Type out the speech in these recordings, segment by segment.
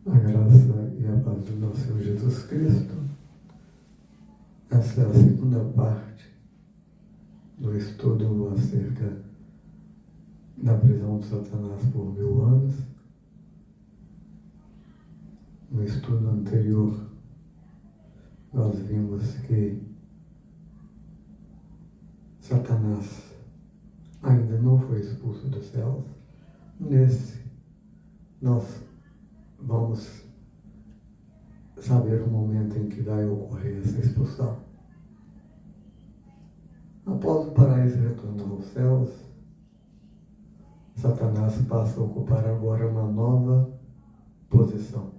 A graça e a paz do nosso Senhor Jesus Cristo. Essa é a segunda parte do estudo acerca da prisão de Satanás por 1000 anos. No estudo anterior, nós vimos que Satanás ainda não foi expulso dos céus. Nesse, nós vamos saber o momento em que vai ocorrer essa expulsão. Após o paraíso retornar aos céus, Satanás passa a ocupar agora uma nova posição.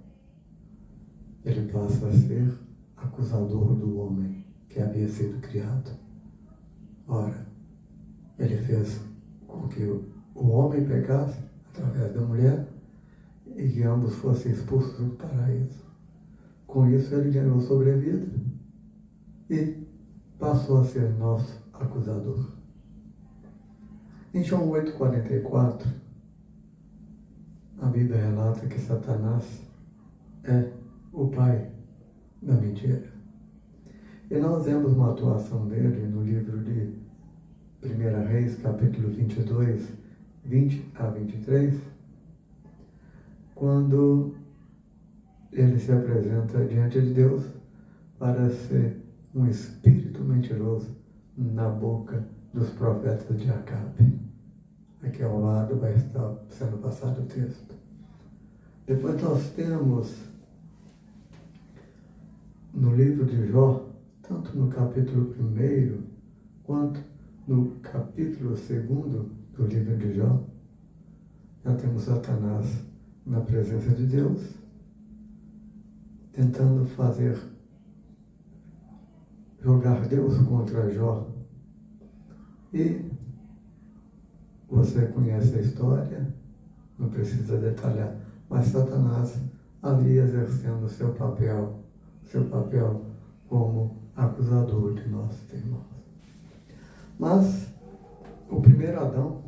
Ele passa a ser acusador do homem que havia sido criado. Ora, ele fez com que o homem pecasse através da mulher e que ambos fossem expulsos do paraíso. Com isso, ele ganhou sobrevida e passou a ser nosso acusador. Em João 8,44, a Bíblia relata que Satanás é o pai da mentira. E nós vemos uma atuação dele no livro de 1 Reis, capítulo 22, 20 a 23, quando ele se apresenta diante de Deus para ser um espírito mentiroso na boca dos profetas de Acabe. Aqui ao lado vai estar sendo passado o texto. Depois nós temos no livro de Jó, tanto no capítulo 1 quanto no capítulo 2 do livro de Jó, já temos Satanás na presença de Deus, tentando jogar Deus contra Jó. E você conhece a história, não precisa detalhar, mas Satanás ali exercendo o seu papel como acusador de nossos irmãos. Mas o primeiro Adão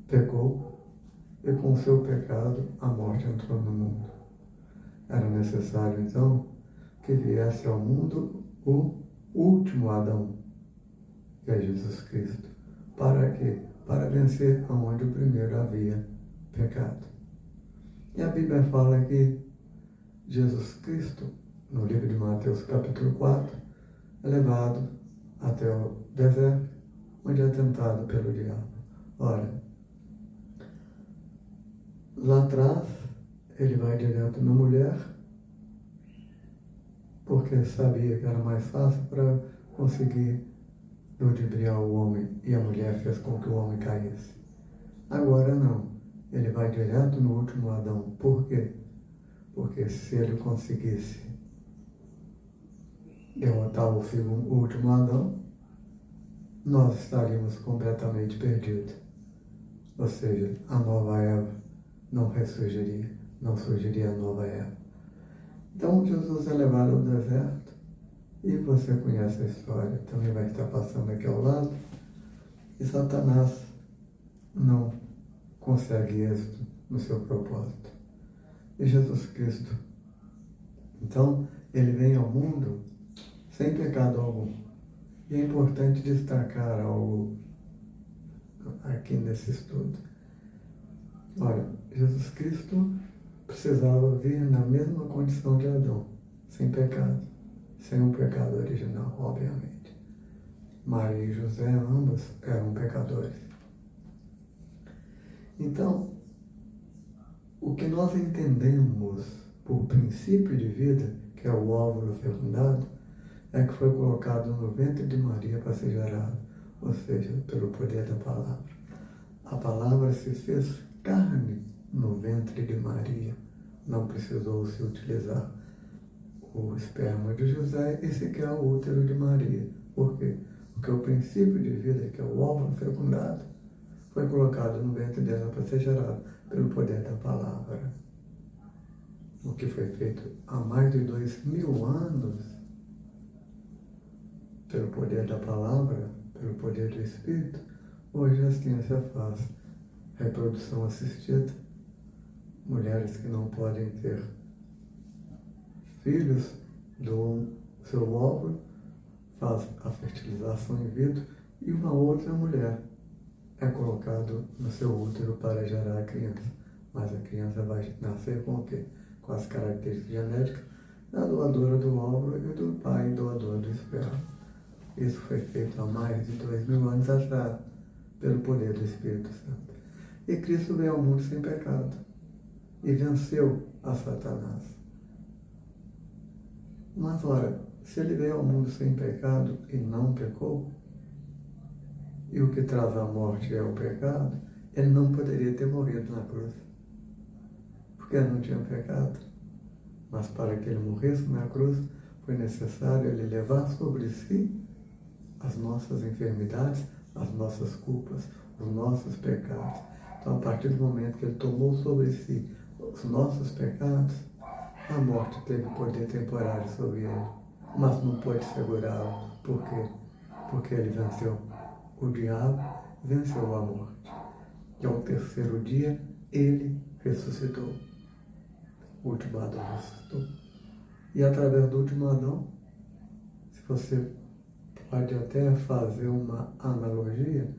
pecou e com o seu pecado a morte entrou no mundo. Era necessário então que viesse ao mundo o último Adão, que é Jesus Cristo. Para quê? Para vencer aonde o primeiro havia pecado. E a Bíblia fala que Jesus Cristo, no livro de Mateus capítulo 4, é levado até o deserto, onde é tentado pelo diabo. Ora, lá atrás, ele vai direto na mulher, porque sabia que era mais fácil para conseguir ludibriar o homem, e a mulher fez com que o homem caísse. Agora não, ele vai direto no último Adão. Por quê? Porque se ele conseguisse derrotar o último Adão, nós estaríamos completamente perdidos. Ou seja, a nova Eva não ressurgiria, não surgiria a nova Eva. Então Jesus é levado ao deserto, e você conhece a história, também vai estar passando aqui ao lado, e Satanás não consegue êxito no seu propósito. E Jesus Cristo, então, ele vem ao mundo sem pecado algum. E é importante destacar algo aqui nesse estudo. Olha, Jesus Cristo precisava vir na mesma condição de Adão, sem pecado, sem o pecado original, obviamente. Maria e José, ambos eram pecadores. Então, o que nós entendemos por princípio de vida, que é o óvulo fecundado, é que foi colocado no ventre de Maria para ser gerado, ou seja, pelo poder da palavra. A palavra se fez carne no ventre de Maria. Não precisou se utilizar o esperma de José e sequer o útero de Maria. Por quê? Porque o princípio de vida, que é o óvulo fecundado, foi colocado no ventre dela para ser gerado pelo poder da palavra. O que foi feito há mais de 2000 anos pelo poder da palavra, pelo poder do Espírito, hoje a ciência faz reprodução assistida mulheres que não podem ter filhos doam seu óvulo, faz a fertilização in vitro e uma outra mulher é colocado no seu útero para gerar a criança. Mas a criança vai nascer com o quê? Com as características genéticas da doadora do óvulo e do pai doador do esperma. Isso foi feito há mais de 2000 anos atrás, pelo poder do Espírito Santo. E Cristo veio ao mundo sem pecado e venceu a Satanás. Mas, ora, se ele veio ao mundo sem pecado e não pecou, e o que traz a morte é o pecado, ele não poderia ter morrido na cruz, porque ele não tinha pecado. Mas para que ele morresse na cruz, foi necessário ele levar sobre si as nossas enfermidades, as nossas culpas, os nossos pecados. Então, a partir do momento que ele tomou sobre si os nossos pecados, a morte teve poder temporário sobre ele, mas não pôde segurá-lo. Por quê? Porque ele venceu o diabo, venceu a morte. E ao terceiro dia, ele ressuscitou. O último Adão ressuscitou. E através do último Adão, se você pode até fazer uma analogia,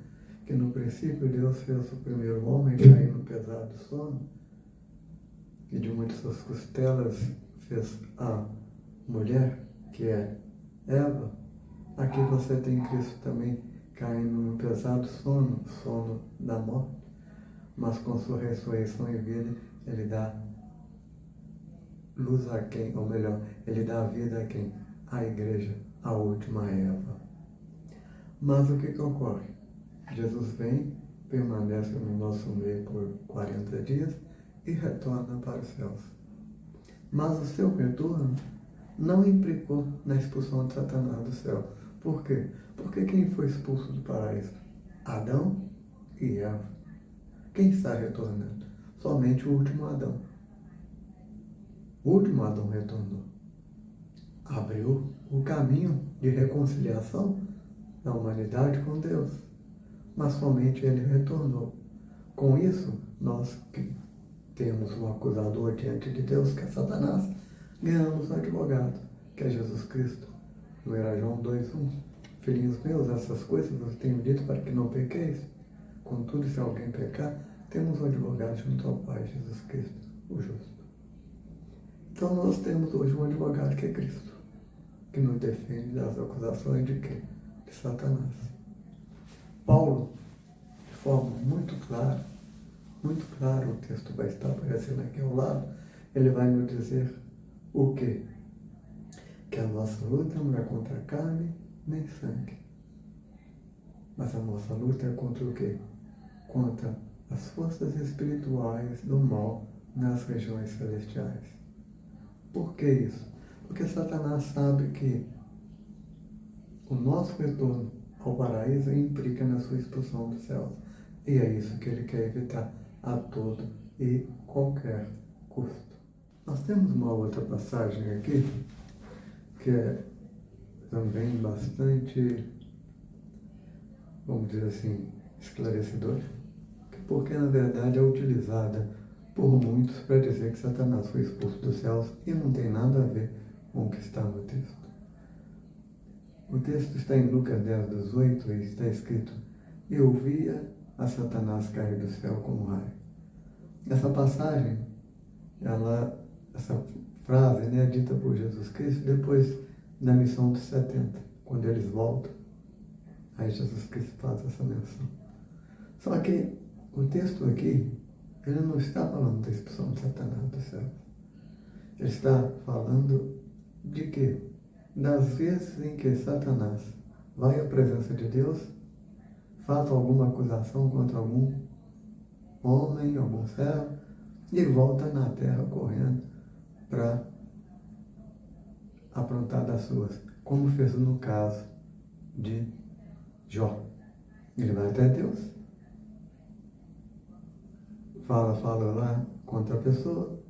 que no princípio Deus fez o primeiro homem cair no pesado sono, e de uma de suas costelas fez a mulher, que é Eva. Aqui você tem Cristo também caindo no pesado sono, sono da morte, mas com sua ressurreição e vida, ele dá luz a quem? Ou melhor, ele dá vida a quem? A igreja, a última Eva. Mas o que ocorre? Jesus vem, permanece no nosso meio por 40 dias e retorna para os céus. Mas o seu retorno não implicou na expulsão de Satanás do céu. Por quê? Porque quem foi expulso do paraíso? Adão e Eva. Quem está retornando? Somente o último Adão. O último Adão retornou. Abriu o caminho de reconciliação da humanidade com Deus. Mas somente ele retornou. Com isso, nós que temos um acusador diante de Deus, que é Satanás, ganhamos um advogado, que é Jesus Cristo. 1 João 2,1. Filhinhos meus, essas coisas eu tenho dito para que não pequeis. Contudo, se alguém pecar, temos um advogado junto ao Pai, Jesus Cristo, o justo. Então nós temos hoje um advogado que é Cristo, que nos defende das acusações de quê? De Satanás. Paulo, de forma muito clara, o texto vai estar aparecendo aqui ao lado, ele vai nos dizer o quê? Que a nossa luta não é contra a carne nem sangue, mas a nossa luta é contra o quê? Contra as forças espirituais do mal nas regiões celestiais. Por que isso? Porque Satanás sabe que o nosso retorno ao paraíso implica na sua expulsão dos céus. E é isso que ele quer evitar a todo e qualquer custo. Nós temos uma outra passagem aqui, que é também bastante, vamos dizer assim, esclarecedora, porque na verdade é utilizada por muitos para dizer que Satanás foi expulso dos céus e não tem nada a ver com o que está no texto. O texto está em Lucas 10:18 e está escrito: eu via a Satanás cair do céu como raio. Essa passagem, essa frase, é dita por Jesus Cristo depois da missão dos 70, quando eles voltam. Aí Jesus Cristo faz essa menção. Só que o texto aqui, ele não está falando da expulsão de Satanás do céu. Ele está falando de quê? Das vezes em que Satanás vai à presença de Deus, faz alguma acusação contra algum homem, algum servo, e volta na terra correndo para aprontar das suas, como fez no caso de Jó. Ele vai até Deus, fala lá contra a pessoa,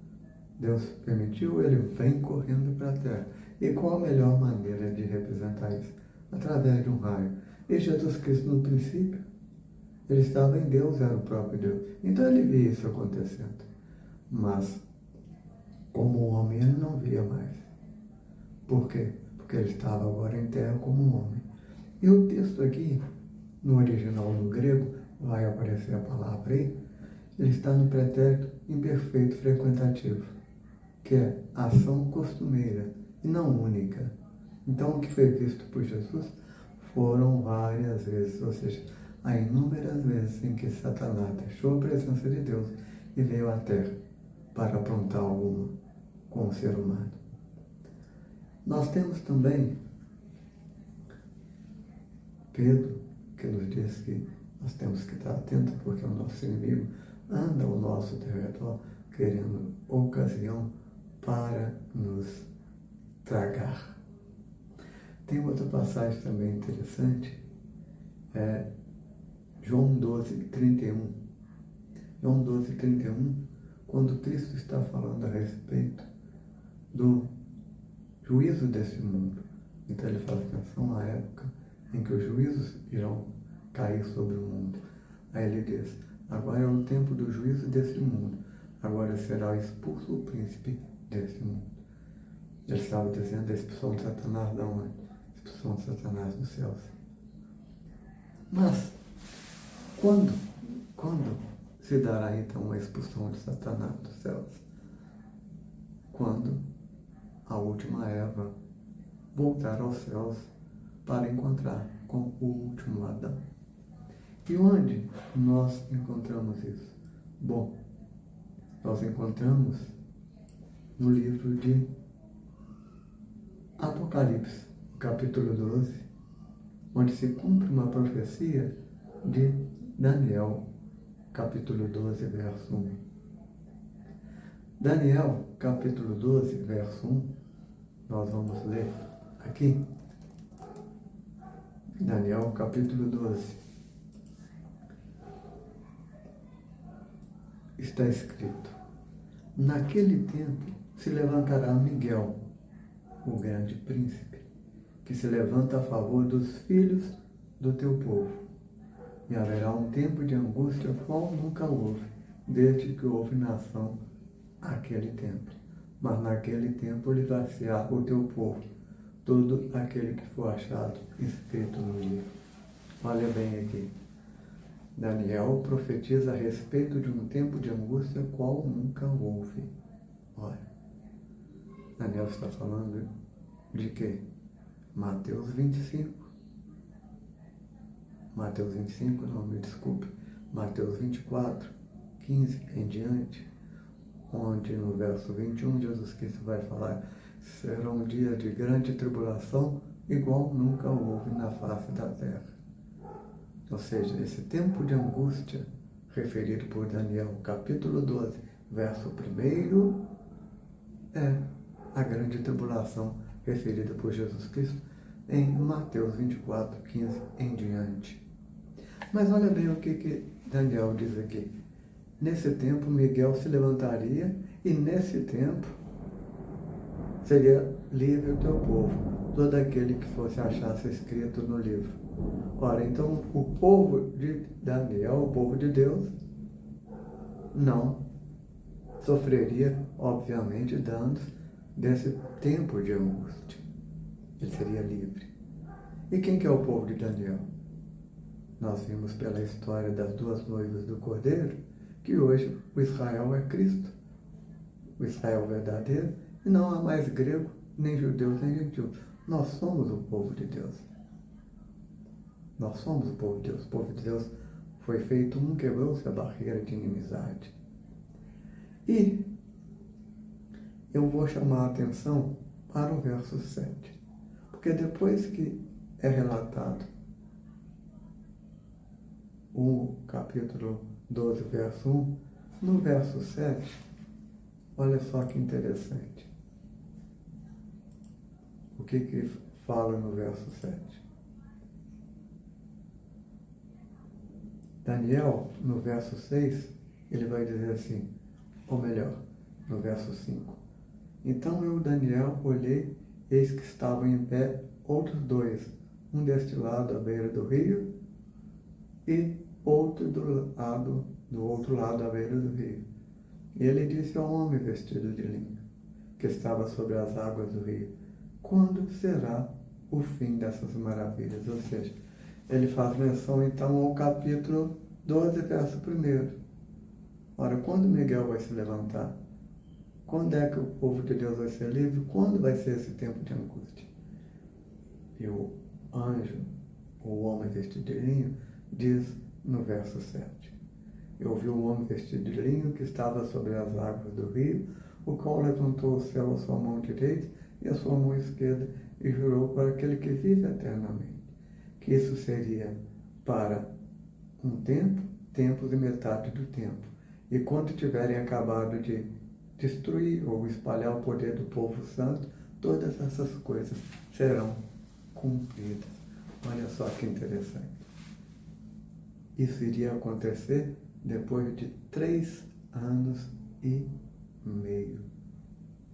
Deus permitiu, ele vem correndo para a terra. E qual a melhor maneira de representar isso? Através de um raio. E Jesus Cristo, no princípio, ele estava em Deus, era o próprio Deus. Então ele via isso acontecendo. mas como homem ele não via mais. Por quê? Porque ele estava agora em terra como um homem. E o texto aqui, no original no grego, vai aparecer a palavra aí, ele está no pretérito imperfeito frequentativo, que é ação costumeira e não única. Então, o que foi visto por Jesus foram várias vezes, ou seja, há inúmeras vezes em que Satanás deixou a presença de Deus e veio à Terra para aprontar alguma com o ser humano. Nós temos também Pedro, que nos diz que nós temos que estar atentos porque o nosso inimigo anda ao nosso derredor querendo ocasião para nos tragar. Tem outra passagem também interessante, é João 12:31. João 12:31, quando Cristo está falando a respeito do juízo desse mundo. Então ele faz menção à época em que os juízos irão cair sobre o mundo. Aí ele diz, agora é o tempo do juízo desse mundo, agora será expulso o príncipe desse mundo. Ele estava dizendo a expulsão de Satanás da onde? Expulsão de Satanás dos céus. Mas, quando se dará então a expulsão de Satanás dos céus? Quando a última Eva voltar aos céus para encontrar com o último Adão. E onde nós encontramos isso? Bom, nós encontramos no livro de Apocalipse, capítulo 12, onde se cumpre uma profecia de Daniel, capítulo 12, verso 1. Daniel, capítulo 12, verso 1, nós vamos ler aqui. Daniel, capítulo 12. Está escrito, naquele tempo se levantará Miguel, o grande príncipe, que se levanta a favor dos filhos do teu povo. E haverá um tempo de angústia qual nunca houve, desde que houve nação aquele tempo. Mas naquele tempo livrar-se-á o teu povo, todo aquele que for achado escrito no livro. Olha bem aqui. Daniel profetiza a respeito de um tempo de angústia qual nunca houve. Olha, Daniel está falando de quê? Mateus 25. Mateus 25, não, me desculpe. Mateus 24, 15 em diante, onde no verso 21 Jesus Cristo vai falar, será um dia de grande tribulação, igual nunca houve na face da terra. Ou seja, esse tempo de angústia, referido por Daniel, capítulo 12, verso 1, é a grande tribulação referida por Jesus Cristo em Mateus 24, 15 em diante. Mas olha bem o que Daniel diz aqui. Nesse tempo, Miguel se levantaria e nesse tempo seria livre o teu povo, todo aquele que fosse achasse escrito no livro. Ora, então o povo de Daniel, o povo de Deus, não sofreria, obviamente, danos desse tempo de angústia. Ele seria livre. E quem que é o povo de Daniel? Nós vimos pela história das duas noivas do Cordeiro que hoje o Israel é Cristo, o Israel verdadeiro, e não há mais grego, nem judeus, nem gentios. Nós somos o povo de Deus. Nós somos o povo de Deus. O povo de Deus foi feito um, quebrou-se a barreira de inimizade. E eu vou chamar a atenção para o verso 7. Porque depois que é relatado o capítulo 12, verso 1, no verso 7, olha só que interessante. O que fala no verso 7? Daniel, no verso 6, ele vai dizer assim, ou melhor, no verso 5. Então eu, Daniel, olhei, eis que estavam em pé outros dois, um deste lado à beira do rio e outro do outro lado à beira do rio. E ele disse ao homem vestido de linho, que estava sobre as águas do rio: quando será o fim dessas maravilhas? Ou seja, ele faz menção então ao capítulo 12, verso 1. Ora, quando Miguel vai se levantar? Quando é que o povo de Deus vai ser livre? Quando vai ser esse tempo de angústia? E o anjo, o homem vestido de linho, diz no verso 7: eu vi um homem vestido de linho que estava sobre as águas do rio, o qual levantou o céu a sua mão direita e a sua mão esquerda e jurou por aquele que vive eternamente, que isso seria para um tempo, tempos e metade do tempo. E quando tiverem acabado de destruir ou espalhar o poder do povo santo, todas essas coisas serão cumpridas. Olha só que interessante. Isso iria acontecer depois de 3 anos e meio,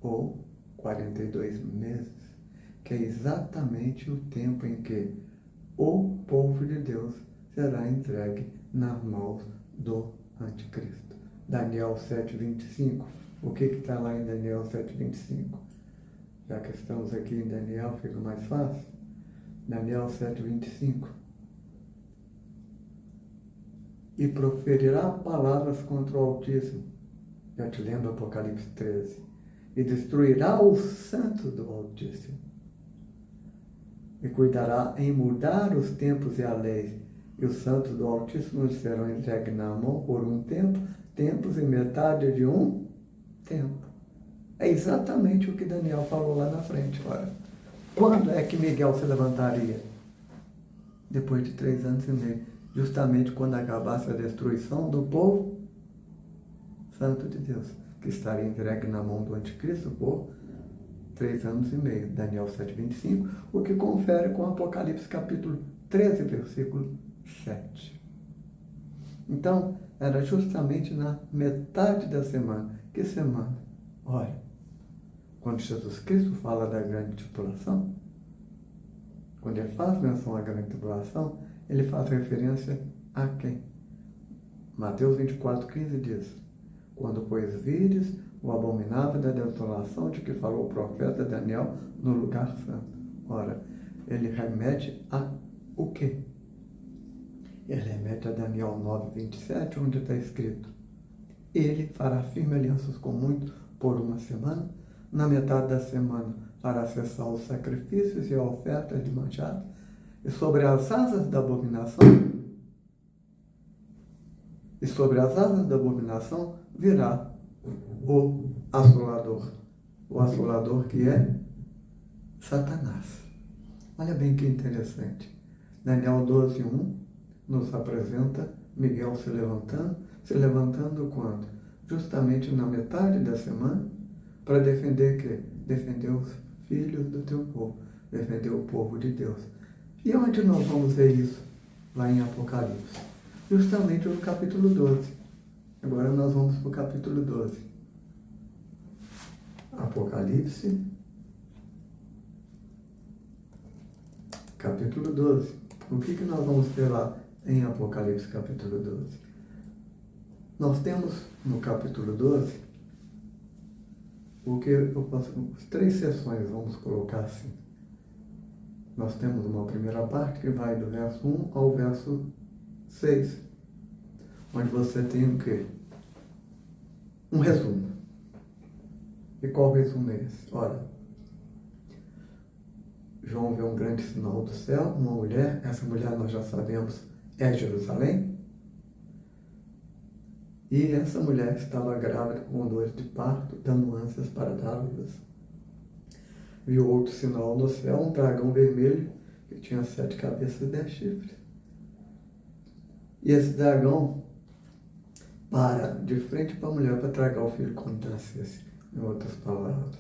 ou 42 meses, que é exatamente o tempo em que o povo de Deus será entregue nas mãos do anticristo. Daniel 7:25. O que está lá em Daniel 7:25? Já que estamos aqui em Daniel, fica mais fácil. Daniel 7:25. E proferirá palavras contra o Altíssimo. Já te lembra Apocalipse 13. E destruirá os santos do Altíssimo. E cuidará em mudar os tempos e a lei. E os santos do Altíssimo lhe serão entregues na mão por um tempo, tempos e metade de um tempo. É exatamente o que Daniel falou lá na frente. Olha, quando é que Miguel se levantaria? Depois de 3 anos e meio. Justamente quando acabasse a destruição do povo santo de Deus, que estaria entregue na mão do anticristo por 3 anos e meio. Daniel 7:25, o que confere com Apocalipse capítulo 13, versículo 7. Então, era justamente na metade da semana. Que semana? Olha, quando Jesus Cristo fala da grande tribulação, quando ele faz menção à grande tribulação, ele faz referência a quem? Mateus 24:15 diz: quando, pois, vires o abominável da desolação de que falou o profeta Daniel no lugar santo. Ora, ele remete a o quê? Ele remete a Daniel 9:27, onde está escrito: ele fará firme alianças com muitos por uma semana, na metade da semana fará cessar os sacrifícios e a oferta de manchado, e sobre as asas da abominação, virá o assolador. O assolador que é Satanás. Olha bem que interessante. Daniel 12:1 nos apresenta Miguel se levantando quando? Justamente na metade da semana, para defender quê? Defender os filhos do teu povo, defender o povo de Deus. E onde nós vamos ver isso? Lá em Apocalipse. Justamente no capítulo 12. Agora nós vamos para o capítulo 12. Apocalipse, capítulo 12. O que nós vamos ter lá em Apocalipse, capítulo 12? Nós temos no capítulo 12 o que eu posso, 3 sessões, vamos colocar assim. Nós temos uma primeira parte que vai do verso 1 ao verso 6, onde você tem o quê? Um resumo. E qual resumo é esse? Olha, João vê um grande sinal do céu, uma mulher, essa mulher nós já sabemos é Jerusalém, e essa mulher estava grávida com dores de parto, dando ânsias para dar à luz. Viu outro sinal no céu, um dragão vermelho, que tinha 7 cabeças e 10 chifres. E esse dragão para de frente para a mulher para tragar o filho quando nascesse. Em outras palavras,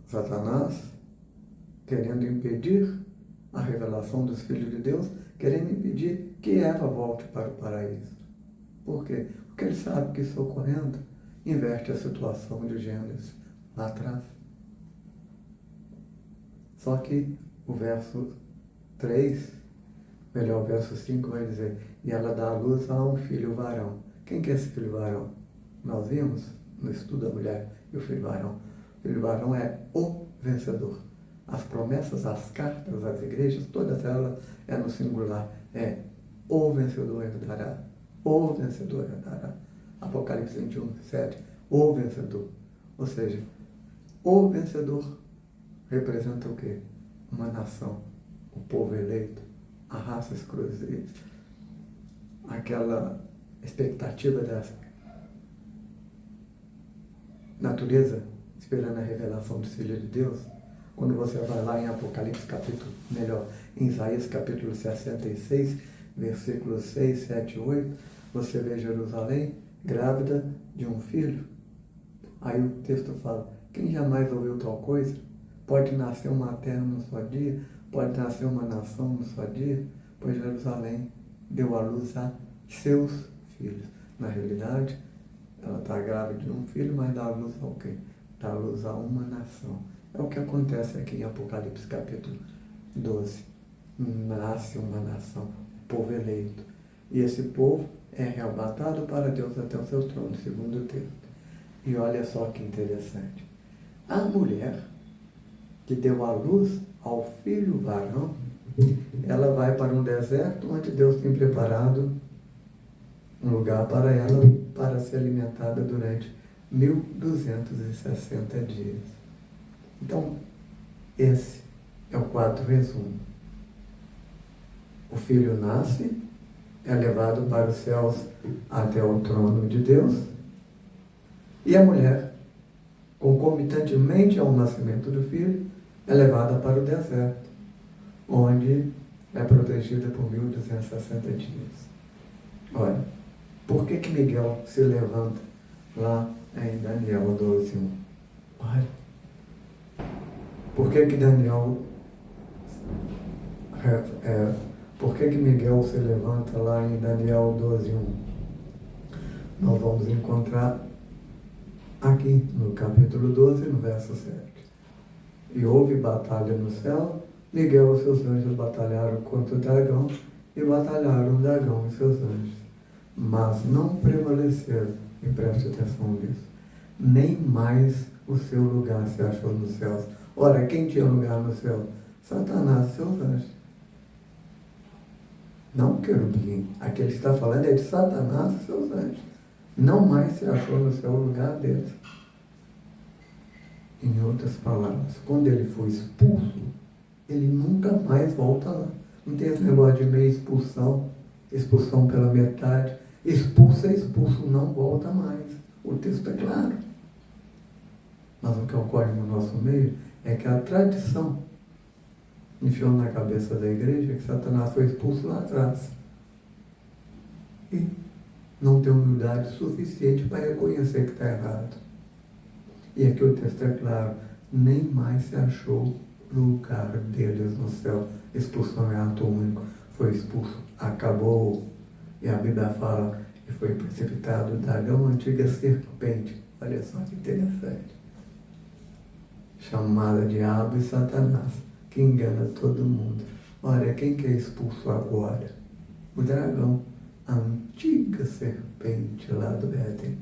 Satanás, querendo impedir a revelação dos filhos de Deus, querendo impedir que Eva volte para o paraíso. Por quê? Porque ele sabe que isso ocorrendo inverte a situação de Gênesis lá atrás. Só que o verso 3, melhor, o verso 5 vai dizer: e ela dá à luz a um filho varão. Quem que é esse filho varão? nós vimos no estudo da mulher e o filho varão. O filho varão é o vencedor. As promessas, as cartas, as igrejas, todas elas é no singular. É o vencedor herdará. O vencedor herdará. Apocalipse 21, 7. O vencedor. Ou seja, o vencedor representa o quê? Uma nação, o povo eleito, a raça exclusiva, aquela expectativa dessa natureza, esperando a revelação do Filho de Deus. Quando você vai lá em Apocalipse capítulo, melhor, em Isaías capítulo 66, versículos 6, 7 e 8, você vê Jerusalém grávida de um filho. Aí o texto fala, quem jamais ouviu tal coisa? Pode nascer uma terra no só dia, pode nascer uma nação no só dia, pois Jerusalém deu à luz a seus filhos. Na realidade, ela está grávida de um filho, mas dá à luz ao quê? Dá à luz a uma nação. É o que acontece aqui em Apocalipse capítulo 12. Nasce uma nação, o povo eleito. E esse povo é arrebatado para Deus até o seu trono, segundo o texto. E olha só que interessante. A mulher que deu à luz ao filho varão, ela vai para um deserto onde Deus tem preparado um lugar para ela para ser alimentada durante 1260 dias. Então, esse é o quadro resumo. O filho nasce, é levado para os céus até o trono de Deus, e a mulher, concomitantemente ao nascimento do filho, é levada para o deserto, onde é protegida por 1260 dias. Olha, por que Miguel se levanta lá em Daniel 12:1? Olha, por que Daniel, por que Miguel se levanta lá em Daniel 12:1? Nós vamos encontrar aqui no capítulo 12, no verso 7. E houve batalha no céu, Miguel e seus anjos batalharam contra o dragão, e batalharam o dragão e seus anjos. Mas não prevaleceram, e preste atenção nisso, nem mais o seu lugar se achou nos céus. Ora, quem tinha lugar no céu? Satanás e seus anjos. Não o querubim. Aquele que está falando é de Satanás e seus anjos. Não mais se achou no céu o lugar deles. Em outras palavras, quando ele foi expulso, ele nunca mais volta lá. Não tem esse negócio de meia expulsão, expulsão pela metade. Expulso é expulso, não volta mais. O texto é claro. Mas o que ocorre no nosso meio é que a tradição enfiou na cabeça da igreja que Satanás foi expulso lá atrás. E não tem humildade suficiente para reconhecer que está errado. E aqui o texto é claro, nem mais se achou lugar deles no céu. Expulsão é ato único, foi expulso, acabou. E a Bíblia fala que foi precipitado o dragão, a antiga serpente. Olha só que interessante. Chamada Diabo e Satanás, que engana todo mundo. Olha, quem que é expulso agora? O dragão, a antiga serpente lá do Éden.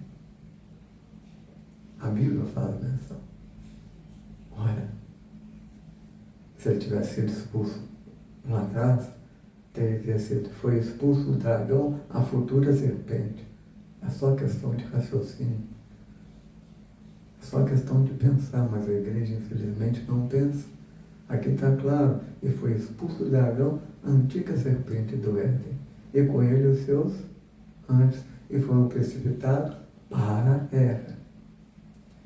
A Bíblia fala dessa. Olha, se ele tivesse sido expulso lá atrás, teria sido, foi expulso o dragão, a futura serpente. É só questão de raciocínio. É só questão de pensar, mas a igreja infelizmente não pensa. Aqui está claro, e foi expulso o dragão, a antiga serpente do Éden, e com ele os seus anjos, e foram precipitados para a terra.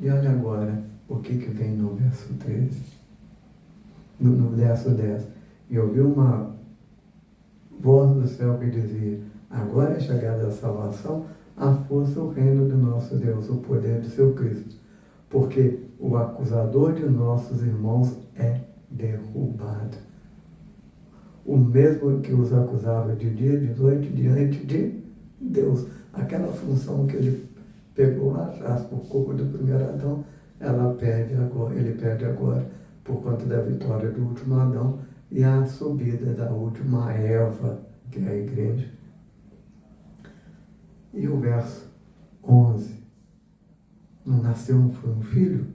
E olha agora o que vem no verso 13, no verso 10. E ouviu uma voz do céu que dizia, agora é chegada a salvação, a força, o reino do nosso Deus, o poder do seu Cristo, porque o acusador de nossos irmãos é derrubado. O mesmo que os acusava de dia e de noite diante de Deus. Aquela função que ele pegou lá atrás por culpa do primeiro Adão, ele perde agora por conta da vitória do último Adão e a subida da última Eva, que é a igreja. E o verso 11 não nasceu, não foi um filho,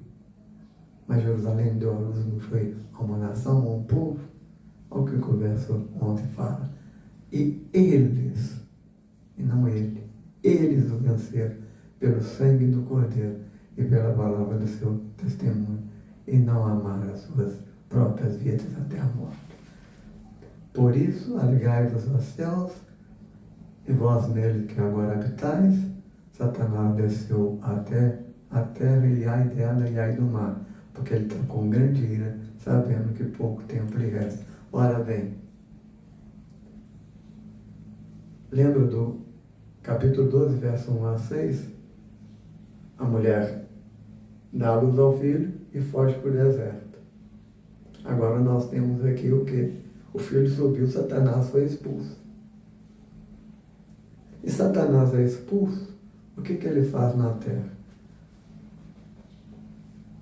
mas Jerusalém deu à luz, não foi a uma nação, a um povo. Olha o que o verso ontem fala. E eles, e não ele, eles o venceram pelo sangue do Cordeiro e pela palavra do seu testemunho, e não amaram as suas próprias vidas até a morte. Por isso, alegrai-vos aos céus, e vós neles que agora habitais. Satanás desceu até a terra, e ai dela e ai do mar, porque ele está com grande ira, sabendo que pouco tempo lhe resta. Ora bem, lembra do capítulo 12, verso 1 a 6? A mulher dá a luz ao filho e foge para o deserto. Agora nós temos aqui o quê? O filho subiu, Satanás foi expulso. E Satanás é expulso, o que ele faz na terra?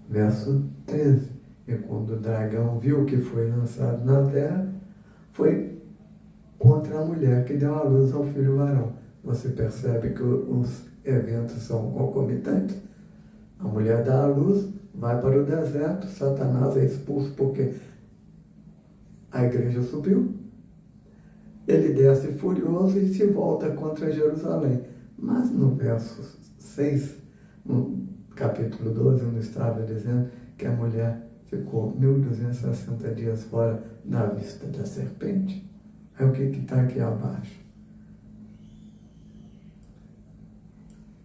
Verso 13. E quando o dragão viu que foi lançado na terra, foi contra a mulher que deu a luz ao filho varão. Você percebe que os eventos são concomitantes? A mulher dá a luz, vai para o deserto, Satanás é expulso porque a igreja subiu. Ele desce furioso e se volta contra Jerusalém. Mas no verso 6, no capítulo 12, não estava dizendo que a mulher ficou 1260 dias fora da vista da serpente. Aí o que está aqui abaixo?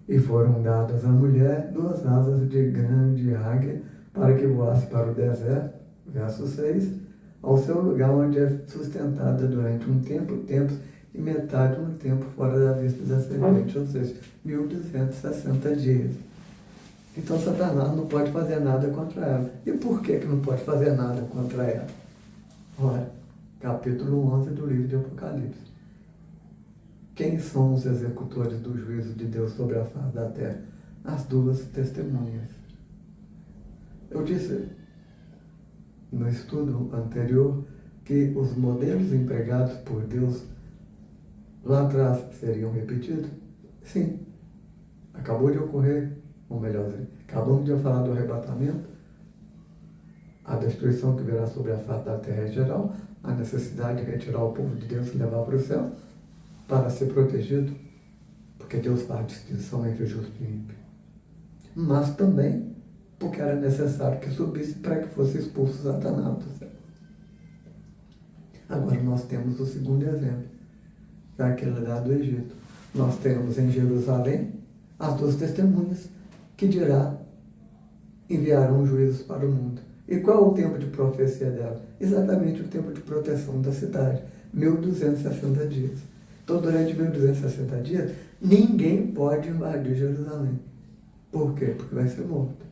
E foram dadas à mulher 2 asas de grande águia para que voasse para o deserto, verso 6, ao seu lugar onde é sustentada durante um tempo, tempos e metade um tempo fora da vista da serpente, ou seja, 1260 dias. Então Satanás não pode fazer nada contra ela. E por que não pode fazer nada contra ela? Ora, capítulo 11 do livro de Apocalipse. Quem são os executores do juízo de Deus sobre a face da terra? As 2 testemunhas. Eu disse no estudo anterior que os modelos empregados por Deus lá atrás seriam repetidos? Sim. Acabou de ocorrer, ou melhor, acabamos de falar do arrebatamento, a destruição que virá sobre a face da terra em geral, a necessidade de retirar o povo de Deus e levar para o céu, para ser protegido, porque Deus faz distinção entre justo e ímpio. Mas também porque era necessário que subisse para que fosse expulso Satanás do céu. Agora nós temos o segundo exemplo, que é aquele lá do Egito. Nós temos em Jerusalém as 2 testemunhas que dirá enviarão juízos para o mundo. E qual é o tempo de profecia dela? Exatamente o tempo de proteção da cidade, 1260 dias. Então, durante 1260 dias, ninguém pode invadir Jerusalém. Por quê? Porque vai ser morto.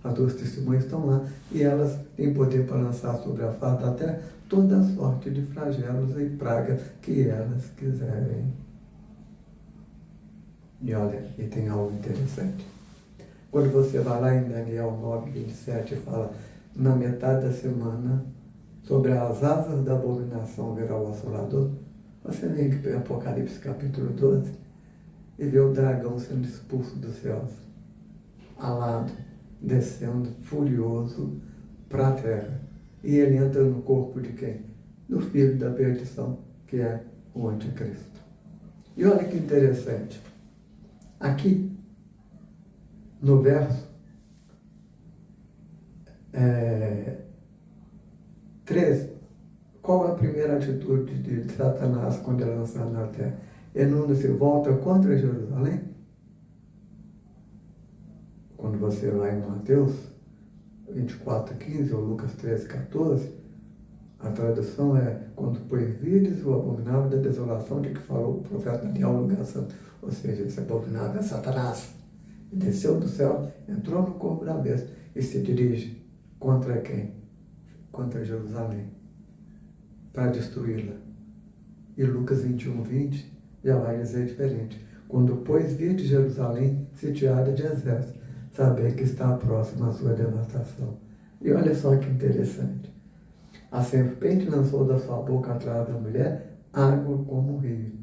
As 2 testemunhas estão lá e elas têm poder para lançar sobre a face da terra toda a sorte de flagelos e pragas que elas quiserem. E olha, e tem algo interessante. Quando você vai lá em Daniel 9, 27 e fala, na metade da semana, sobre as asas da abominação virá o assolador, você vem aqui para Apocalipse capítulo 12 e vê o dragão sendo expulso dos céus, alado, descendo furioso para a terra. E ele entra no corpo de quem? Do filho da perdição, que é o anticristo. E olha que interessante. Aqui, no verso 13, qual é a primeira atitude de Satanás quando é lançado na terra? Ele não se volta contra Jerusalém? Quando você vai em Mateus 24:15 ou Lucas 13:14, a tradução é: quando pois vides o abominável da desolação de que falou o profeta Daniel no lugar santo. Ou seja, esse abominável é Satanás. E desceu do céu, entrou no corpo da besta e se dirige contra quem? Contra Jerusalém, para destruí-la. E Lucas 21:20 já vai dizer diferente. Quando pois vides Jerusalém sitiada de exército, saber que está próxima a sua devastação. E olha só que interessante. A serpente lançou da sua boca atrás da mulher água como um rio.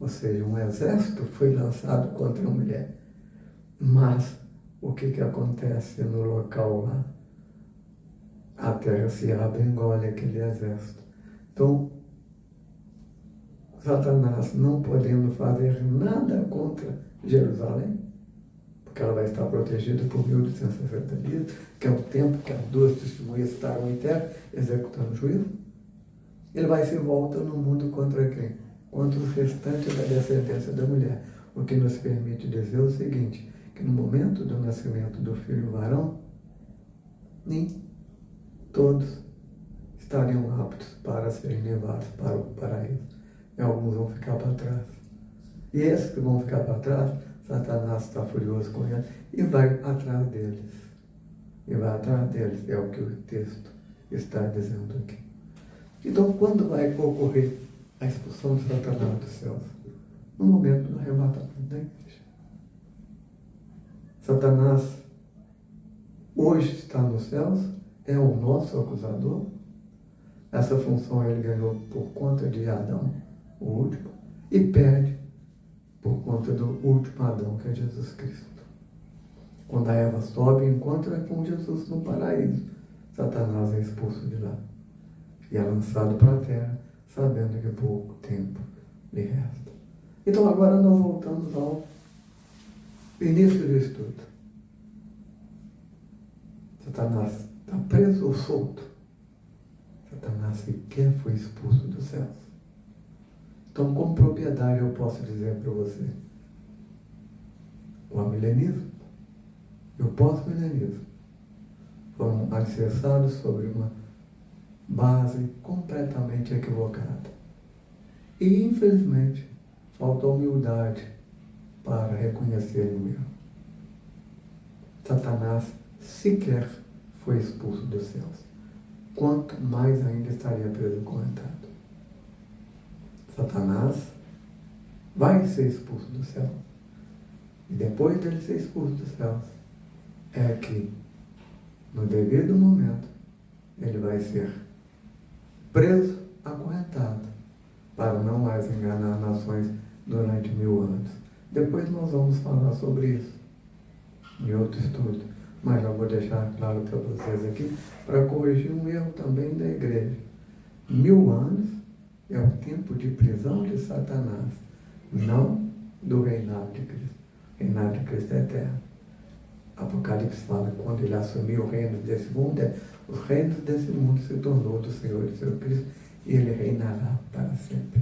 Ou seja, um exército foi lançado contra a mulher. Mas o que acontece no local lá? A terra se abre e engole aquele exército. Então, Satanás não podendo fazer nada contra Jerusalém, porque ela vai estar protegida por 1260 dias, que é o tempo que as duas testemunhas estarão em terra executando o juízo. Ele vai se volta no mundo contra quem? Contra os restantes da descendência da mulher. O que nos permite dizer o seguinte, que no momento do nascimento do filho varão, nem todos estariam aptos para serem levados para o paraíso. E alguns vão ficar para trás. E esses que vão ficar para trás, Satanás está furioso com eles e vai atrás deles. E vai atrás deles, é o que o texto está dizendo aqui. Então, quando vai ocorrer a expulsão de Satanás dos céus? No momento do arrebatamento da igreja. Satanás hoje está nos céus, é o nosso acusador. Essa função ele ganhou por conta de Adão, o último, e perde por conta do último Adão, que é Jesus Cristo. Quando a Eva sobe e encontra com Jesus no paraíso, Satanás é expulso de lá e é lançado para a terra, sabendo que pouco tempo lhe resta. Então agora nós voltamos ao início do estudo. Satanás está preso ou solto? Satanás sequer foi expulso dos céus. Então, com propriedade eu posso dizer para você, o amilenismo e o pós-milenismo foram alicerçados sobre uma base completamente equivocada. E, infelizmente, falta humildade para reconhecer o erro. Satanás sequer foi expulso dos céus. Quanto mais ainda estaria preso correntado. Satanás vai ser expulso do céu. E depois dele ser expulso dos céus, é que, no devido momento, ele vai ser preso, acorrentado, para não mais enganar nações durante 1000 anos. Depois nós vamos falar sobre isso em outro estudo, mas já vou deixar claro para vocês aqui, para corrigir um erro também da igreja. 1000 anos é o tempo de prisão de Satanás, não do reinado de Cristo. O reinado de Cristo é eterno. Apocalipse fala que quando ele assumiu o reino desse mundo, os reinos desse mundo se tornou do Senhor e do seu Cristo, e ele reinará para sempre.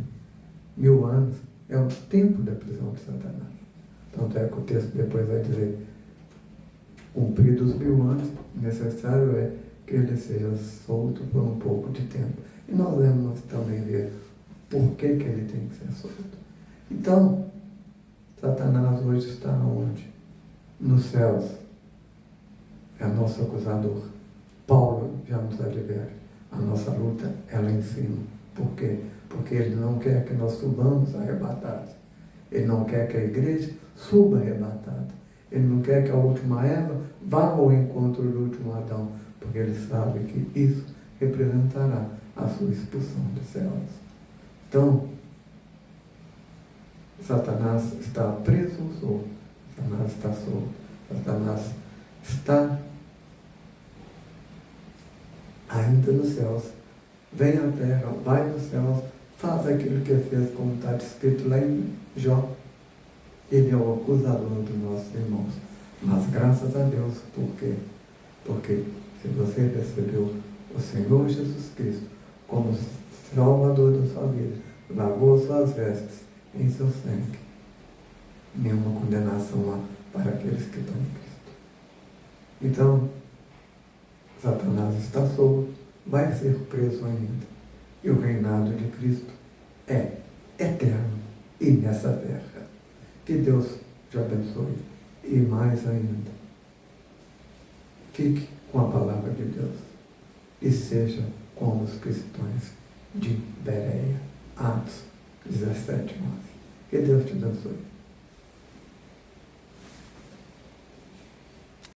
1000 anos é o tempo da prisão de Satanás. Tanto é que o texto depois vai dizer, cumpridos 1000 anos, necessário é que ele seja solto por um pouco de tempo. E nós vamos também ver por que ele tem que ser solto. Então, Satanás hoje está onde? Nos céus. É nosso acusador. Paulo já nos adverte. A nossa luta é lá em cima. Por quê? Porque ele não quer que nós subamos arrebatados. Ele não quer que a igreja suba arrebatada. Ele não quer que a última Eva vá ao encontro do último Adão, porque ele sabe que isso representará a sua expulsão dos céus. Então, Satanás está preso ou solto? Satanás está solto. Satanás está ainda nos céus. Vem à terra, vai nos céus, faz aquilo que fez, como está escrito lá em Jó. Ele é o acusador dos nossos irmãos. Mas graças a Deus, por quê? Porque se você recebeu o Senhor Jesus Cristo como Salvador da sua vida, lavou suas vestes em seu sangue, nenhuma condenação há para aqueles que estão em Cristo. Então, Satanás está solto, vai ser preso ainda. E o reinado de Cristo é eterno e nessa terra. Que Deus te abençoe. E mais ainda, fique com a palavra de Deus e seja como os cristãos de Bereia. Atos 17:9. Que Deus te abençoe.